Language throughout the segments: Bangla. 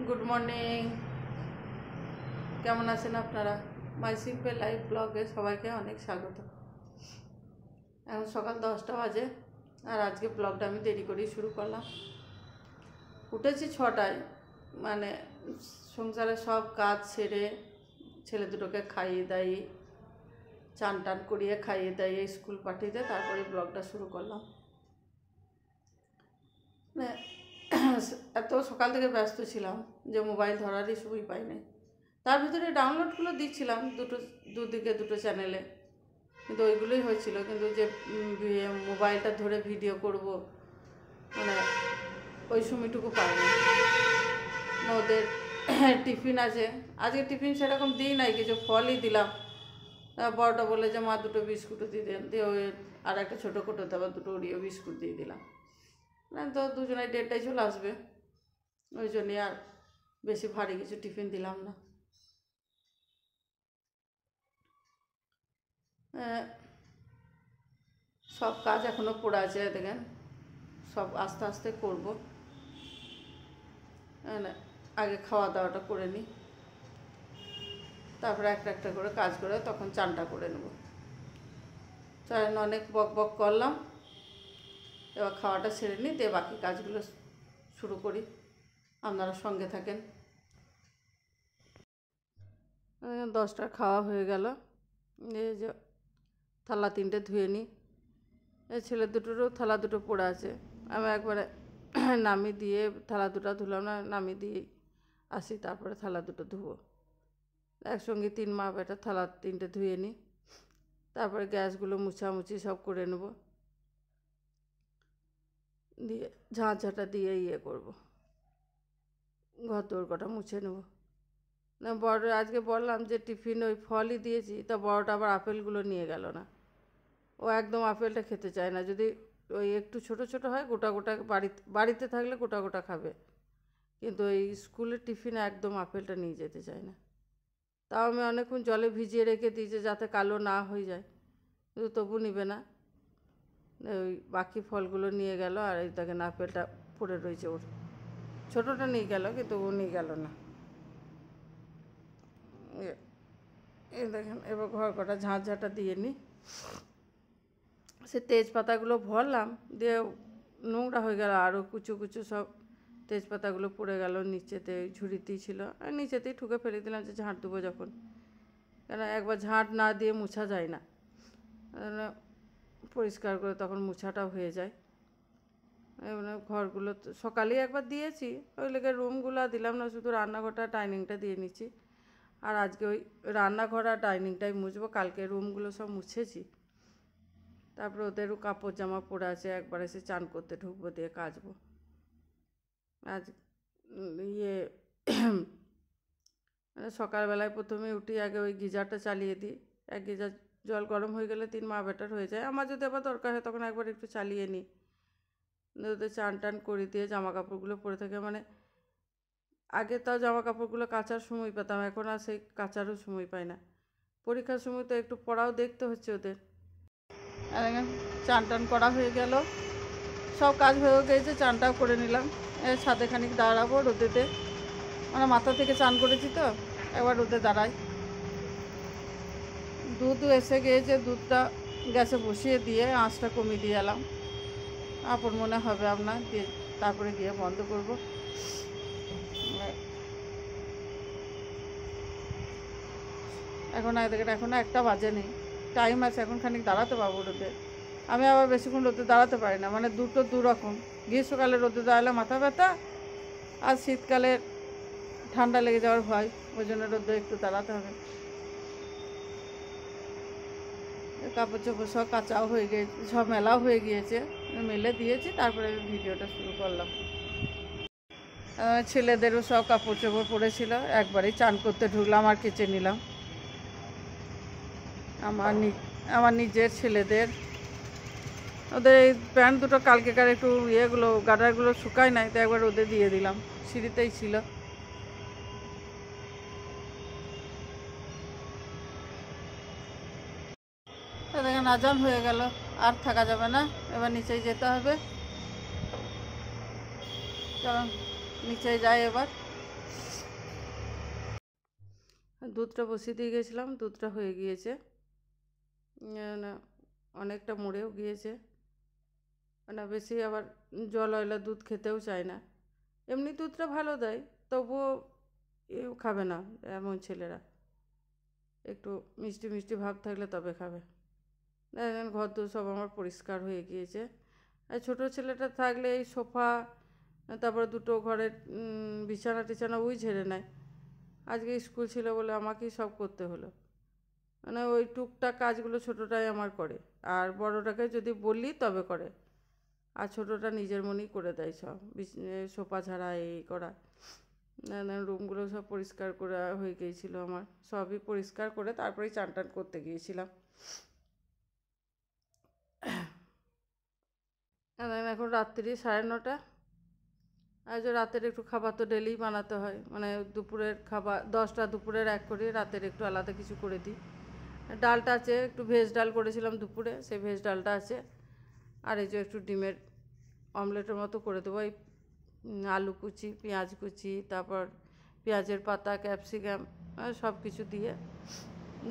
Good morning. কেমন আছেন আপনারা? মাই সিম্পল লাইফ ব্লগে সবাইকে অনেক স্বাগত। এখন সকাল 10টা বাজে, আর আজকে ব্লগটা আমি দেরি করেই শুরু করলাম। উঠেছি 6টায়, মানে সংসারের সব কাজ সেরে ছেলে দুটোকে খাইয়ে দাইয়ে চান টান করিয়ে খাইয়ে দাইয়ে স্কুল পাঠিয়ে দিয়ে তারপরে ব্লগটা শুরু করলাম। মানে এত সকাল থেকে ব্যস্ত ছিলাম যে মোবাইল ধরারই সময় পাইনি। তার ভিতরে ডাউনলোডগুলো দিচ্ছিলাম দুদিকে দুটো চ্যানেলে, কিন্তু ওইগুলোই হয়েছিল। কিন্তু যে মোবাইলটা ধরে ভিডিও করব, মানে ওই সময়টুকু পাইনি। ওদের টিফিন আছে, আজকে টিফিন সেরকম দিই নাই, কিছু ফলই দিলাম। বড়টা বলে যে মা দুটো বিস্কুটও দিয়ে দেন, দিয়ে ওই আর একটা ছোটো কোটোতে আবার দুটো ওরিও বিস্কুট দিয়ে দিলাম। না তো দুজনে 1:30টায় চলে আসবে, ওই জন্যই আর বেশি ভারী কিছু টিফিন দিলাম না। সব কাজ এখনও পড়ে আছে, দেখেন সব আস্তে আস্তে করব। আগে খাওয়া দাওয়াটা করে নিই, তারপরে একটা একটা করে কাজ করে তখন চানটা করে নেব। চান অনেক বক বক করলাম, এবার খাওয়াটা সেরে নিই, দিয়ে বাকি কাজগুলো শুরু করি। আপনারা সঙ্গে থাকেন। 10টার খাওয়া হয়ে গেল। এই যে থালা 3টে ধুয়ে নিই। এই ছেলে দুটোরও থালা দুটো পড়ে আছে, আমি একবারে নামিয়ে দিয়ে থালা দুটো ধুলাম না, নামিয়ে দিয়ে আসি, তারপরে থালা দুটো ধুবো। একসঙ্গে 3 মা বেটা থালা 3টে ধুয়ে নিই, তারপরে গ্যাসগুলো মুছামুছি সব করে নেব, দিয়ে ঝাঁটা দিয়ে করব, ঘর দৌড় কটা মুছে নেব। না বড় আজকে বললাম যে টিফিন ওই ফলই দিয়েছি, তা বড়টা আবার আপেলগুলো নিয়ে গেল না। ও একদম আপেলটা খেতে চায় না, যদি ওই একটু ছোট ছোট হয় গোটা গোটা, বাড়িতে থাকলে গোটা গোটা খাবে, কিন্তু এই স্কুলের টিফিনে একদম আপেলটা নিয়ে যেতে চায় না। তাও আমি অনেকক্ষণ জলে ভিজিয়ে রেখে দিয়েছি যাতে কালো না হয়ে যায়, কিন্তু তবু নিবে না। ওই বাকি ফলগুলো নিয়ে গেল, আর এই দেখেন আপেলটা পড়ে রয়েছে, ওর ছোটোটা নিয়ে গেল কিন্তু ও নিয়ে গেল না। এই দেখেন এবার ঘর কটা ঝাঁটা দিয়ে নিই। সে তেজপাতাগুলো ভরলাম, দিয়ে নোংরা হয়ে গেল, আরও কুচু কুচু সব তেজপাতাগুলো পড়ে গেল নিচেতে, ঝুড়িতেই ছিল, আর নিচেতেই ঠুকে ফেলে দিলাম যে ঝাঁট দেবো যখন, কেন একবার ঝাঁট না দিয়ে মুছা যায় না, পরিষ্কার করে তখন মুছাটাও হয়ে যায়। এবার ঘরগুলো তো সকালেই একবার দিয়েছি, ওই লেগে রুমগুলো দিলাম না, শুধু রান্নাঘরটা ডাইনিংটা দিয়ে নিচ্ছি। আর আজকে ওই রান্নাঘর আর ডাইনিংটাই মুছবো, কালকে রুমগুলো সব মুছেছি। তারপরে ওদেরও কাপড় জামা পরে আছে, একবার এসে চান করতে ঢুকবো, দিয়ে কাচবো। আজ মানে সকালবেলায় প্রথমে উঠি, আগে ওই গিজারটা চালিয়ে দিই। এক গিজার জল গরম হয়ে গেলে 3 মা বেটার হয়ে যায়, আমার যদি আবার দরকার হয় তখন একবার একটু চালিয়ে নিই। ওদের চান টান করে দিয়ে জামা কাপড়গুলো পরে থাকে, মানে আগে তাও জামা কাপড়গুলো কাচার সময় পেতাম, এখন আর সেই কাচারও সময় পাই না। পরীক্ষার সময় তো একটু পড়াও দেখতে হচ্ছে ওদের। আর চান টান করা হয়ে গেল, সব কাজ হয়ে গিয়েছে, চানটাও করে নিলাম। ছাদে খানিক দাঁড়াবো রোদেতে, মানে মাথা থেকে চান করেছি তো, একবার রোদে দাঁড়াই। দুধ এসে গিয়েছে, দুধটা গ্যাসে বসিয়ে দিয়ে আঁচটা কমিয়ে দিয়ে এলাম, আপন মনে হবে আপনার, দিয়ে তারপরে গিয়ে বন্ধ করব। এখন এখনও 1টা বাজে নেই, টাইম আছে, এখন খানিক দাঁড়াতে পারবো রোদে। আমি আবার বেশিক্ষণ রোদে দাঁড়াতে পারি না, মানে দুটো দুরকম, গ্রীষ্মকালে রোদে দাঁড়ালে মাথা ব্যথা, আর শীতকালে ঠান্ডা লেগে যাওয়ার ভয়, ওই জন্য রোদে একটু দাঁড়াতে হবে। কাপড় চোপড় সব কাচাও হয়ে গিয়েছে, সব মেলাও হয়ে গিয়েছে, মেলে দিয়েছি, তারপরে ভিডিওটা শুরু করলাম। ছেলেদেরও সব কাপড় চোপড় পরেছিল, একবারেই চান করতে ঢুকলাম আর কেচে নিলাম। আমার নিজের ছেলেদের, ওদের এই প্যান্ট দুটো কালকেকার একটু ইয়েগুলো গাডারগুলো শুকায় নাই, তো একবার রোদে দিয়ে দিলাম, সিঁড়িতেই ছিল। দেখেন আজান হয়ে গেল, আর থাকা যাবে না, এবার নিচেই যেতে হবে। চলো নিচেই যাই এবার। দুধটা বসিয়ে দিয়ে গেছিলাম, দুধটা হয়ে গিয়েছে, না অনেকটা মরেও গিয়েছে, না বেশি আবার জল অয়লা দুধ খেতেও চায় না। এমনি দুধটা ভালো দেয়, তবুও এও খাবে না এমন ছেলেরা, একটু মিষ্টি মিষ্টি ভাব থাকলে তবে খাবে। দেখেন ঘর দোর সব আমার পরিষ্কার হয়ে গিয়েছে। আর ছোটো ছেলেটা থাকলে এই সোফা, তারপরে দুটো ঘরের বিছানা টিছানা ওই ঝেড়ে নেয়। আজকে স্কুল ছিল বলে আমাকেই সব করতে হলো, মানে ওই টুকটাক কাজগুলো ছোটোটাই আমার করে, আর বড়োটাকে যদি বলি তবে করে, আর ছোটোটা নিজের মনেই করে দেয় সব, সোফা ঝাড়া এই করা। রুমগুলো সব পরিষ্কার করা হয়ে গিয়েছিলো আমার, সবই পরিষ্কার করে তারপরেই চান টান করতে গিয়েছিলাম। এখন রাত্রি 9:30। আজ রাতের একটু খাবার তো ডেলি বানাতে হয়, মানে দুপুরের খাবার 10টা দুপুরের এক করে, রাতের একটু আলাদা কিছু করে দিই। ডালটা আছে, একটু ভেজ ডাল করেছিলাম দুপুরে, সেই ভেজ ডালটা আছে। আর এই যে একটু ডিমের অমলেটের মতো করে দেবো, এই আলু কুচি, পেঁয়াজ কুচি, তারপর পেঁয়াজের পাতা, ক্যাপসিকাম সব কিছু দিয়ে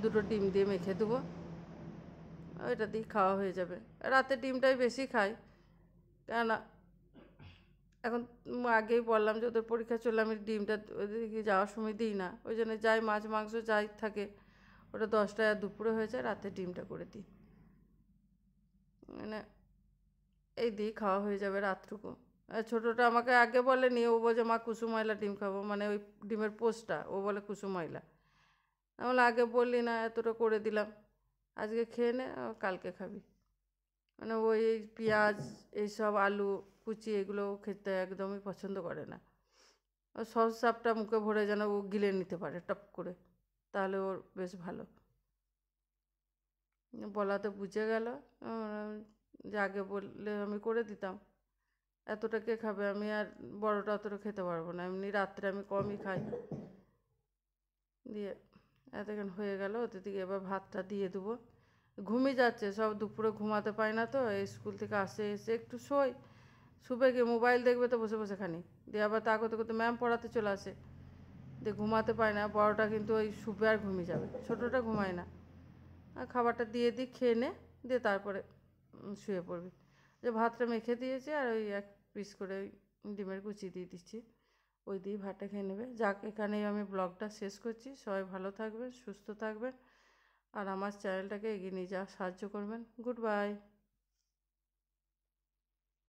দুটো ডিম দিয়ে মেখে দেবো, ওইটা দিয়ে খাওয়া হয়ে যাবে। রাতে ডিমটাই বেশি খাই, কেননা এখন আগেই বললাম যে ওদের পরীক্ষা চললে আমি ডিমটা ওদেরকে যাওয়ার সময় দিই না, ওই জন্য যাই মাছ মাংস যাই থাকে ওটা 10টায় দুপুরে হয়ে যায়, রাতে ডিমটা করে দিই, মানে এই দিয়ে খাওয়া হয়ে যাবে রাতটুকু। ছোটোটা আমাকে আগে বলেনি, ও বলছে মা কুসুময়লা ডিম খাবো, মানে ওই ডিমের পোস্টটা ও বলে কুসুময়লা। আমি আগে বললি না, এতটা করে দিলাম, আজকে খেয়ে নে, কালকে খাবি। মানে ওই পেঁয়াজ এইসব আলু কুচি এগুলো খেতে একদমই পছন্দ করে না। সস সাপটা মুখে ভরে যেন ও গিলে নিতে পারে টপ করে, তাহলে ওর বেশ ভালো। বলাতে বুঝে গেল যে আগে বললে আমি করে দিতাম। এতটা কে খাবে, আমি আর বড়টা অতটা খেতে পারবো না, এমনি রাত্রে আমি কমই খাই। দিয়ে এতক্ষণ হয়ে গেল, ওদের দিকে এবার ভাতটা দিয়ে দেবো। ঘুমিয়ে যাচ্ছে সব, দুপুরে ঘুমাতে পায় না, তো এই স্কুল থেকে আসে, এসে একটু শোয়, শুবে গিয়ে মোবাইল দেখবে তো বসে বসে খানি, দিয়ে আবার তা করতে করতে ম্যাম পড়াতে চলে আসে, দিয়ে ঘুমাতে পায় না। বড়টা কিন্তু ওই শুবে আর ঘুমিয়ে যাবে, ছোটোটা ঘুমায় না। আর খাবারটা দিয়ে দিই, খেয়ে নে, দিয়ে তারপরে শুয়ে পড়বি। যে ভাতটা মেখে দিয়েছি, আর ওই এক পিস করে ওই ডিমের কুচি দিয়ে দিচ্ছি, ওই দিয়ে ভাতটা খেয়ে নেবে। যাক, এখানেই আমি ব্লগটা শেষ করছি। সবাই ভালো থাকবেন, সুস্থ থাকবেন, আর আমার চ্যানেলটাকে এগিয়ে নিয়ে যাওয়ার সাহায্য করবেন। Good bye.